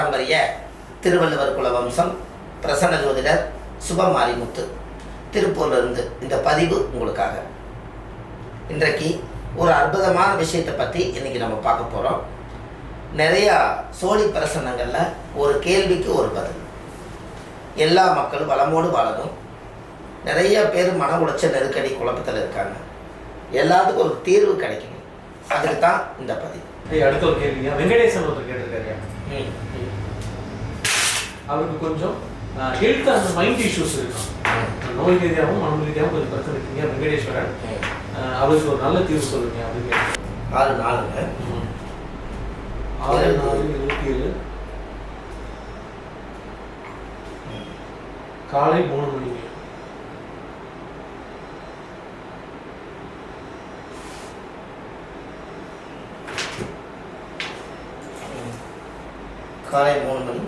பாரம்பரிய திருவள்ளுவர் குல வம்சம் பிரசன்ன ஜோதிடர் சுபமாரிமுத்து திருப்பூர்லேருந்து இந்த பதிவு உங்களுக்காக. இன்றைக்கு ஒரு அற்புதமான விஷயத்தை பற்றி இன்றைக்கி நம்ம பார்க்க போகிறோம். நிறையா சோழி பிரசன்னங்களில் ஒரு கேள்விக்கு ஒரு பதில். எல்லா மக்களும் வளமோடு வாழணும். நிறைய பேர் மன உளைச்சல் நெருக்கடி குழப்பத்தில் இருக்காங்க. எல்லாத்துக்கும் ஒரு தீர்வு கிடைக்கணும். அதுக்கு தான் இந்த பதிவு. அடுத்த ஒரு கேள்விங்க, வெங்கடேசன் ஒருத்தர் கேட்டிருக்காரு. அவருக்கு கொஞ்சம் ஹெல்த் அண்ட் மைண்ட் இஷ்யூஸ் இருக்கும். நோய் ரீதியாகவும் மன ரீதியாகவும் கொஞ்சம் பிரச்சனை இருக்குங்க. வெங்கடேஸ்வரன் அவருக்கு ஒரு நல்ல தீர்வு சொல்லுங்க அப்படின்னு. 6-4 6-4-27 காலை 3 மணிக்கு. காலை 3 மணி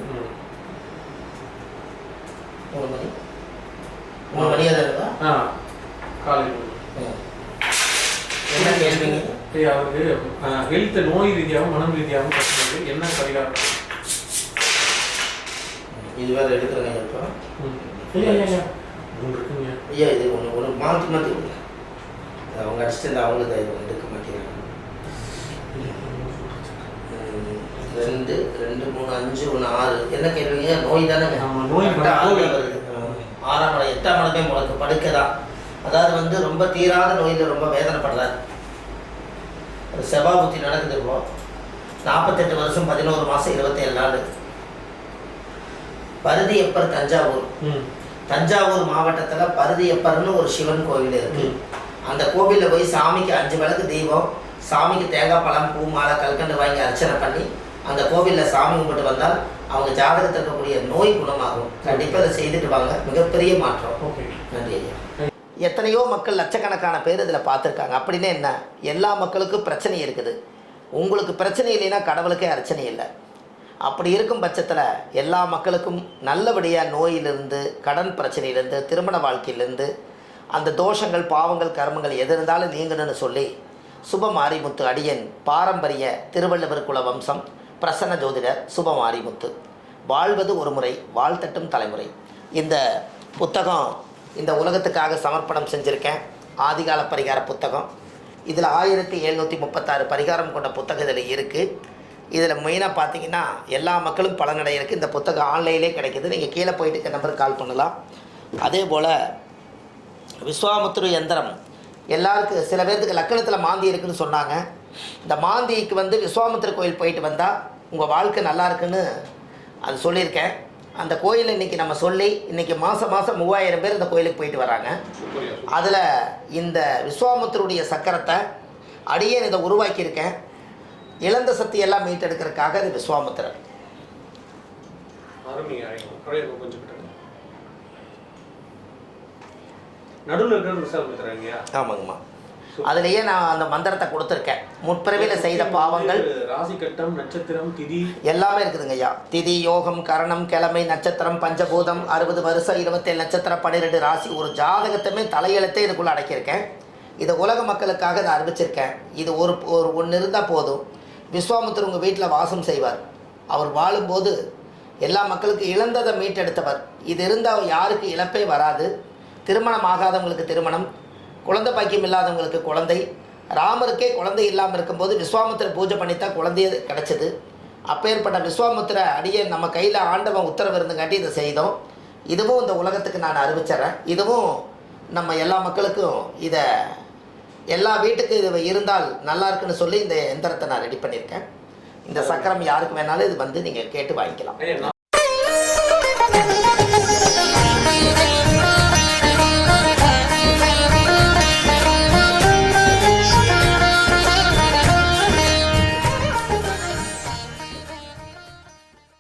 3 மணி அதுங்களா? காலை என்ன கேள்விங்க? அவருக்கு ஹெல்த் நோய் ரீதியாகவும் மனம் ரீதியாகவும் பிரச்சனை என்ன பரிகாரம்? இது வேறு எடுக்கிறேங்க. இப்போ இருக்குங்க ஐயா, இது ஒன்று மாற்றி கொடுங்க. அவங்க அடிச்சுட்டு அவங்களுக்கு எடுக்க மாட்டேங்கிறாங்க. 2 2 3 5 1 6 என்ன கேள்விங்க? நோய் தானே. நோய் வருது. 6ஆம் இடம் 8ஆம் இடமே முடக்கு படுக்கை தான். அதாவது ரொம்ப தீராத நோயில் ரொம்ப வேதனைப்படுறாரு. ஒரு செவ்வாய் புத்தி நடக்குது. இப்போ 48 வருஷம் 11 மாதம் 27 நாள். பருதியப்பர் தஞ்சாவூர் மாவட்டத்தில் பருதியப்பர்னு ஒரு சிவன் கோவில் இருக்கு. அந்த கோவிலில் போய் சாமிக்கு 5 விளக்கு தீபம், சாமிக்கு தேங்காய் பழம் பூ மாலை கல்கண்டு வாங்கி அர்ச்சனை பண்ணி அந்த கோவிலில் சாமி கும்பிட்டு வந்தால் அவங்க ஜாதகத்தில் இருக்கக்கூடிய நோய் குணமாகும். கண்டிப்பாக அதை செய்துட்டு வாங்க. மிகப்பெரிய மாற்றம். நன்றி ஐயா. எத்தனையோ மக்கள் லட்சக்கணக்கான பேர் இதில் பார்த்துருக்காங்க. அப்படின்னா என்ன? எல்லா மக்களுக்கும் பிரச்சனை இருக்குது. உங்களுக்கு பிரச்சனை இல்லைன்னா கடவுளுக்கே அர்ச்சனை இல்லை. அப்படி இருக்கும் பட்சத்தில் எல்லா மக்களுக்கும் நல்லபடியாக நோயிலிருந்து, கடன் பிரச்சனையிலேருந்து, திருமண வாழ்க்கையிலேருந்து, அந்த தோஷங்கள் பாவங்கள் கர்மங்கள் எது இருந்தாலும் நீங்கணும்னு சொல்லி சுபமாரிமுத்து அடியன் பாரம்பரிய திருவள்ளுவர் குல வம்சம் பிரசன்ன ஜோதிடர் சுபமாரிமுத்து. வாழ்வது ஒரு முறை, வாழ்த்தட்டும் தலைமுறை. இந்த புத்தகம் இந்த உலகத்துக்காக சமர்ப்பணம் செஞ்சுருக்கேன். ஆதிகால பரிகார புத்தகம். இதில் 1736 பரிகாரம் கொண்ட புத்தகம் இதில் இருக்குது. இதில் மெயினாக பார்த்தீங்கன்னா எல்லா மக்களும் பலனடைய இருக்குது. இந்த புத்தகம் ஆன்லைன்லேயே கிடைக்கிது. நீங்கள் கீழே போயிட்டு இருக்க நம்பருக்கு கால் பண்ணலாம். அதே போல் விஸ்வாமுத்திர யந்திரம் எல்லாருக்கும் சில பேர்த்துக்கு லக்கணத்தில் மாந்தி இருக்குதுன்னு சொன்னாங்க. இந்த மாந்திக்கு விஸ்வாமுத்திர கோயில் போயிட்டு வந்தால் உங்கள் வாழ்க்கை நல்லா இருக்குன்னு அது சொல்லியிருக்கேன். அந்த கோயிலை இன்றைக்கி நம்ம சொல்லி இன்றைக்கி மாதம் 3000 பேர் இந்த கோயிலுக்கு போயிட்டு வராங்க. அதில் இந்த விஸ்வாமுத்திருடைய சக்கரத்தை அடியேன் இதை உருவாக்கியிருக்கேன். இழந்த சக்தியெல்லாம் மீட்டெடுக்கிறதுக்காக அது விஸ்வாமுத்திரர். நடுவில் இருக்கிற ஆமாங்கம்மா. அதுலேயே நான் அந்த மந்திரத்தை கொடுத்துருக்கேன். முற்பிறவியில் செய்த பாவங்கள், ராசி கட்டம், நட்சத்திரம், திதி எல்லாமே இருக்குதுங்க ஐயா. திதி, யோகம், கரணம், கிழமை, நட்சத்திரம், பஞ்சபூதம், 60 வருஷம், 27 நட்சத்திரம், 12 ராசி, ஒரு ஜாதகத்தையுமே தலையெழுத்தே இதுக்குள்ளே அடக்கியிருக்கேன். இதை உலக மக்களுக்காக இதை அறிவிச்சிருக்கேன். இது ஒன்று இருந்தால் போதும். விஸ்வாமுத்திரர் உங்கள் வீட்டில் வாசம் செய்வார். அவர் வாழும்போது எல்லா மக்களுக்கும் இழந்ததை மீட்டெடுத்தவர். இது இருந்தால் யாருக்கு இழப்பே வராது. திருமணம் ஆகாதவங்களுக்கு திருமணம், குழந்தை பாக்கியம் இல்லாதவங்களுக்கு குழந்தை. ராமருக்கே குழந்தை இல்லாமல் இருக்கும்போது விஸ்வாமுத்திர பூஜை பண்ணித்தான் குழந்தைய கிடச்சிது. அப்பேற்பட்ட விஸ்வாமுத்திர அடியே நம்ம கையில் ஆண்டவன் உத்தரவு இருந்துங்காட்டி இதை செய்தோம். இதுவும் இந்த உலகத்துக்கு நான் அறிவிச்சிட்றேன். இதுவும் நம்ம எல்லா மக்களுக்கும் இதை எல்லா வீட்டுக்கு இது இருந்தால் நல்லா இருக்குன்னு சொல்லி இந்த எந்திரத்தை நான் ரெடி பண்ணியிருக்கேன். இந்த சக்கரம் யாருக்கு வேணாலும் இது நீங்கள் கேட்டு வாங்கிக்கலாம்.